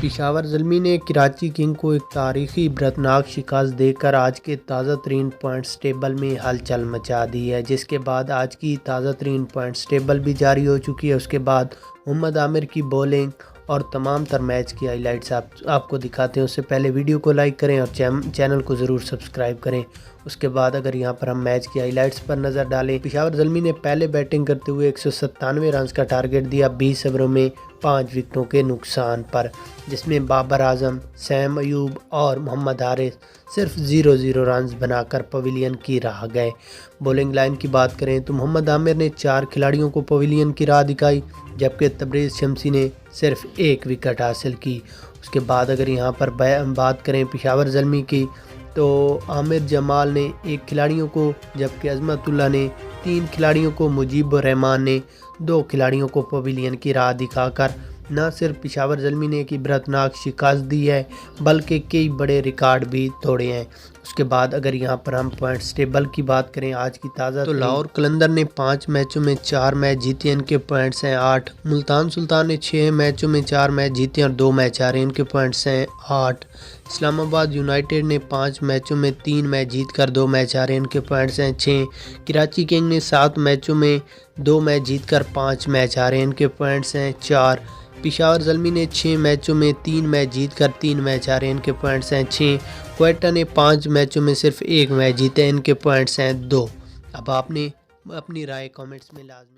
پشاور زلمی نے کراچی کنگ کو ایک تاریخی عبرتناک شکست دے کر آج کے تازہ ترین پوائنٹس ٹیبل میں ہلچل مچا دی ہے، جس کے بعد آج کی تازہ ترین پوائنٹس ٹیبل بھی جاری ہو چکی ہے۔ اس کے بعد محمد عامر کی بولنگ اور تمام تر میچ کی ہائی لائٹس آپ کو دکھاتے ہیں۔ اس سے پہلے ویڈیو کو لائک کریں اور چینل کو ضرور سبسکرائب کریں۔ اس کے بعد اگر یہاں پر ہم میچ کی ہائی لائٹس پر نظر ڈالیں، پشاور زلمی نے پہلے بیٹنگ کرتے ہوئے 197 رنز کا ٹارگٹ دیا 20 اووروں میں 5 وکٹوں کے نقصان پر، جس میں بابر اعظم، سیم ایوب اور محمد حارث صرف 0 رنز بنا کر پویلین کی راہ گئے۔ بولنگ لائن کی بات کریں تو محمد عامر نے 4 کھلاڑیوں کو پویلین کی راہ دکھائی، جبکہ تبریز شمسی نے صرف 1 وکٹ حاصل کی۔ اس کے بعد اگر یہاں پر بات کریں پشاور زلمی کی تو عامر جمال نے 1 کھلاڑیوں کو، جبکہ عظمت اللہ نے 3 کھلاڑیوں کو، مجیب الرحمان نے 2 کھلاڑیوں کو پویلین کی راہ دکھا کر نہ صرف پشاور زلمی نے ایک عبرتناک شکست دی ہے بلکہ کئی بڑے ریکارڈ بھی توڑے ہیں۔ اس کے بعد اگر یہاں پر ہم پوائنٹس ٹیبل کی بات کریں آج کی تازہ تو لاہور قلندر نے 5 میچوں میں 4 میچ جیتے، ان کے پوائنٹس ہیں 8۔ ملتان سلطان نے 6 میچوں میں 4 میچ جیتے اور 2 میچ ہارے، ان کے پوائنٹس ہیں 8۔ اسلام آباد یونائٹیڈ نے 5 میچوں میں 3 میچ جیت کر 2 میچ ہارے، ان کے پوائنٹس ہیں 6۔ کراچی کنگ نے 7 میچوں میں 2 میچ جیت کر 5 میچ ہارے، ان کے پوائنٹس ہیں 4۔ پشاور زلمی نے 6 میچوں میں 3 میچ جیت کر 3 میچ ہارے، ان کے پوائنٹس ہیں 6۔ کوئٹہ نے 5 میچوں میں صرف 1 میچ جیتے، ان کے پوائنٹس ہیں 2۔ اب آپ نے اپنی رائے کامنٹس میں لازمی